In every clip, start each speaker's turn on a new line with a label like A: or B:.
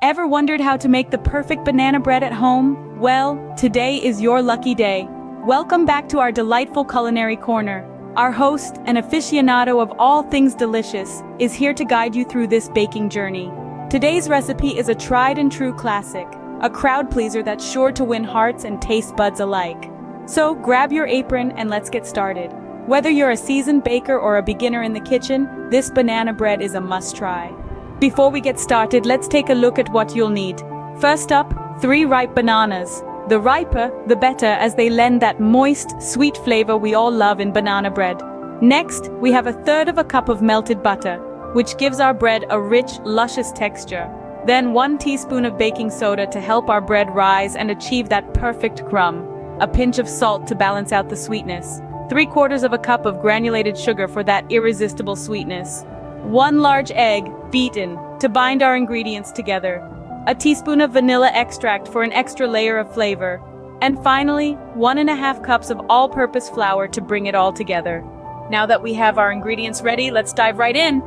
A: Ever wondered how to make the perfect banana bread at home? Well, today is your lucky day. Welcome back to our delightful culinary corner. Our host, an aficionado of all things delicious, is here to guide you through this baking journey. Today's recipe is a tried and true classic, a crowd pleaser that's sure to win hearts and taste buds alike. So grab your apron and let's get started. Whether you're a seasoned baker or a beginner in the kitchen, this banana bread is a must-try. Before we get started, let's take a look at what you'll need. First up, 3 ripe bananas. The riper, the better, as they lend that moist, sweet flavor we all love in banana bread. Next, we have 1/3 cup of melted butter, which gives our bread a rich, luscious texture. Then 1 teaspoon of baking soda to help our bread rise and achieve that perfect crumb. A pinch of salt to balance out the sweetness. 3/4 cup of granulated sugar for that irresistible sweetness. 1 large egg, beaten, to bind our ingredients together. A teaspoon of vanilla extract for an extra layer of flavor. And finally, 1½ cups of all-purpose flour to bring it all together. Now that we have our ingredients ready, let's dive right in.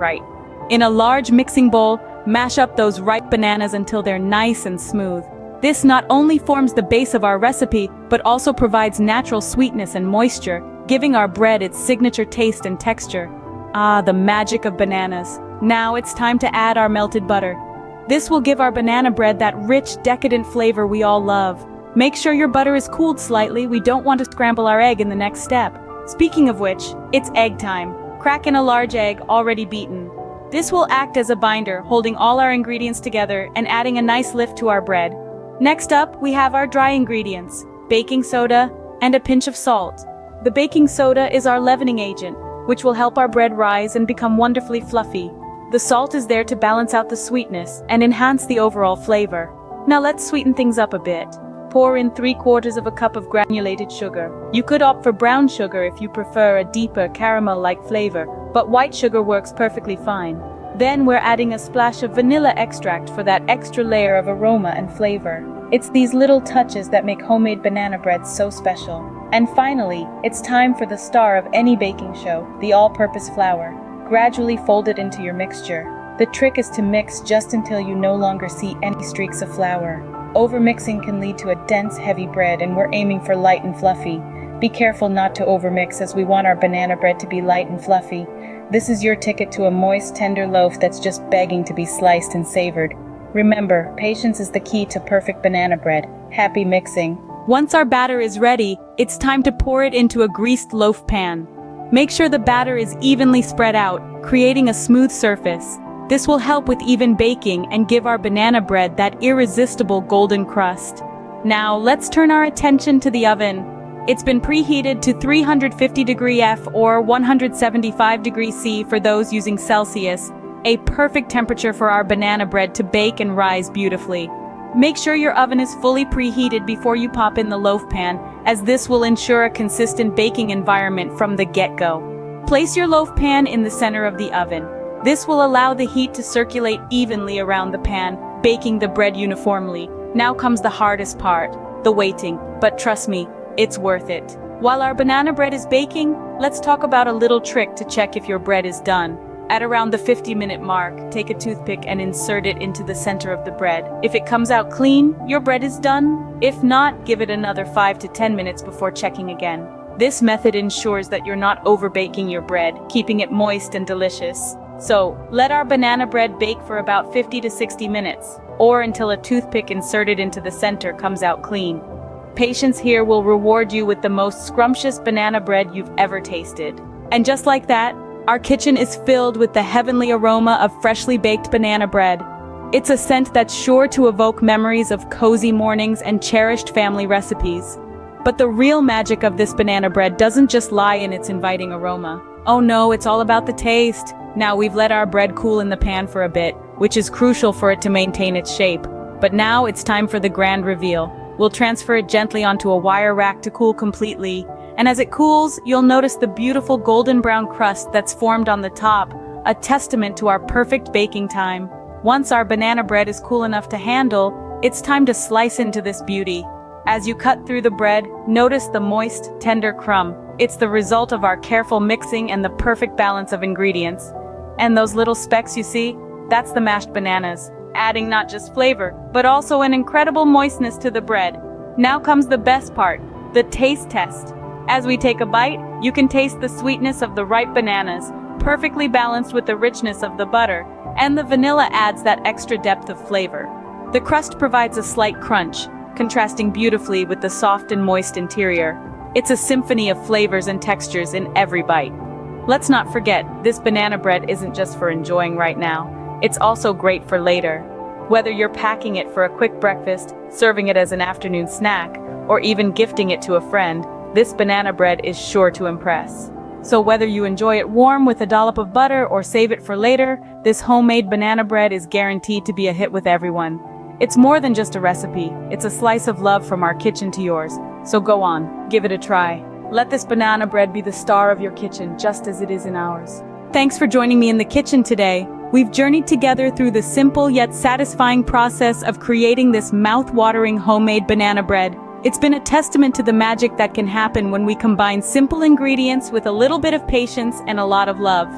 A: In a large mixing bowl, mash up those ripe bananas until they're nice and smooth. This not only forms the base of our recipe, but also provides natural sweetness and moisture, giving our bread its signature taste and texture. Ah, the magic of bananas. Now it's time to add our melted butter. This will give our banana bread that rich, decadent flavor we all love. Make sure your butter is cooled slightly. We don't want to scramble our egg in the next step. Speaking of which, it's egg time. Crack in a large egg already beaten. This will act as a binder, holding all our ingredients together and adding a nice lift to our bread. Next up, we have our dry ingredients, baking soda and a pinch of salt. The baking soda is our leavening agent, which will help our bread rise and become wonderfully fluffy. The salt is there to balance out the sweetness and enhance the overall flavor. Now let's sweeten things up a bit. Pour in 3/4 cup of granulated sugar. You could opt for brown sugar if you prefer a deeper caramel-like flavor, but white sugar works perfectly fine. Then we're adding a splash of vanilla extract for that extra layer of aroma and flavor. It's these little touches that make homemade banana bread so special. And finally, it's time for the star of any baking show, the all-purpose flour. Gradually fold it into your mixture. The trick is to mix just until you no longer see any streaks of flour. Overmixing can lead to a dense, heavy bread, and we're aiming for light and fluffy. Be careful not to overmix, as we want our banana bread to be light and fluffy. This is your ticket to a moist, tender loaf that's just begging to be sliced and savored. Remember, patience is the key to perfect banana bread. Happy mixing. Once our batter is ready, it's time to pour it into a greased loaf pan. Make sure the batter is evenly spread out, creating a smooth surface. This will help with even baking and give our banana bread that irresistible golden crust. Now, let's turn our attention to the oven. It's been preheated to 350° F or 175° C for those using Celsius, a perfect temperature for our banana bread to bake and rise beautifully. Make sure your oven is fully preheated before you pop in the loaf pan, as this will ensure a consistent baking environment from the get-go. Place your loaf pan in the center of the oven. This will allow the heat to circulate evenly around the pan, baking the bread uniformly. Now comes the hardest part, the waiting, but trust me, it's worth it. While our banana bread is baking, let's talk about a little trick to check if your bread is done. At around the 50-minute mark, take a toothpick and insert it into the center of the bread. If it comes out clean, your bread is done. If not, give it another 5 to 10 minutes before checking again. This method ensures that you're not overbaking your bread, keeping it moist and delicious. So, let our banana bread bake for about 50 to 60 minutes, or until a toothpick inserted into the center comes out clean. Patience here will reward you with the most scrumptious banana bread you've ever tasted. And just like that, our kitchen is filled with the heavenly aroma of freshly baked banana bread. It's a scent that's sure to evoke memories of cozy mornings and cherished family recipes. But the real magic of this banana bread doesn't just lie in its inviting aroma. Oh no, it's all about the taste. Now we've let our bread cool in the pan for a bit, which is crucial for it to maintain its shape. But now it's time for the grand reveal. We'll transfer it gently onto a wire rack to cool completely. And as it cools, you'll notice the beautiful golden brown crust that's formed on the top, a testament to our perfect baking time. Once our banana bread is cool enough to handle, it's time to slice into this beauty. As you cut through the bread, notice the moist, tender crumb. It's the result of our careful mixing and the perfect balance of ingredients. And those little specks you see, that's the mashed bananas. adding not just flavor, but also an incredible moistness to the bread. Now comes the best part, the taste test. As we take a bite, you can taste the sweetness of the ripe bananas, perfectly balanced with the richness of the butter, and the vanilla adds that extra depth of flavor. The crust provides a slight crunch, contrasting beautifully with the soft and moist interior. It's a symphony of flavors and textures in every bite. Let's not forget, this banana bread isn't just for enjoying right now, it's also great for later. Whether you're packing it for a quick breakfast, serving it as an afternoon snack, or even gifting it to a friend, this banana bread is sure to impress. So whether you enjoy it warm with a dollop of butter or save it for later, this homemade banana bread is guaranteed to be a hit with everyone. It's more than just a recipe, it's a slice of love from our kitchen to yours. So go on, give it a try. Let this banana bread be the star of your kitchen, just as it is in ours. Thanks for joining me in the kitchen today. We've journeyed together through the simple yet satisfying process of creating this mouth-watering homemade banana bread. It's been a testament to the magic that can happen when we combine simple ingredients with a little bit of patience and a lot of love.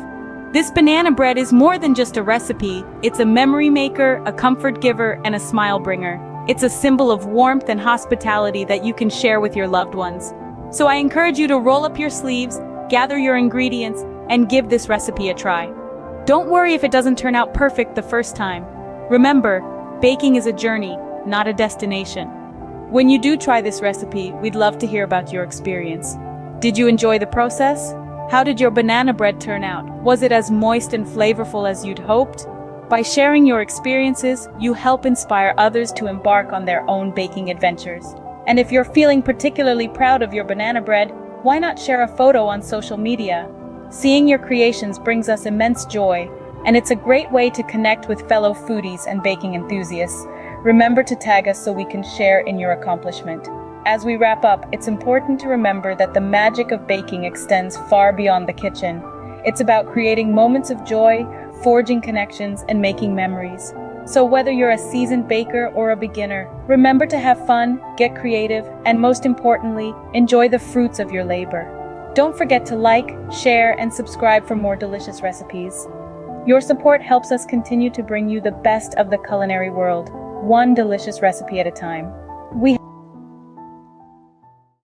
A: This banana bread is more than just a recipe, it's a memory maker, a comfort giver, and a smile bringer. It's a symbol of warmth and hospitality that you can share with your loved ones. So I encourage you to roll up your sleeves, gather your ingredients, and give this recipe a try. Don't worry if it doesn't turn out perfect the first time. Remember, baking is a journey, not a destination. When you do try this recipe, we'd love to hear about your experience. Did you enjoy the process? How did your banana bread turn out? Was it as moist and flavorful as you'd hoped? By sharing your experiences, you help inspire others to embark on their own baking adventures. And if you're feeling particularly proud of your banana bread, why not share a photo on social media? Seeing your creations brings us immense joy, and it's a great way to connect with fellow foodies and baking enthusiasts. Remember to tag us so we can share in your accomplishment. As we wrap up, it's important to remember that the magic of baking extends far beyond the kitchen. It's about creating moments of joy, forging connections, and making memories. So whether you're a seasoned baker or a beginner, remember to have fun, get creative, and most importantly, enjoy the fruits of your labor. Don't forget to like, share, and subscribe for more delicious recipes. Your support helps us continue to bring you the best of the culinary world, one delicious recipe at a time. We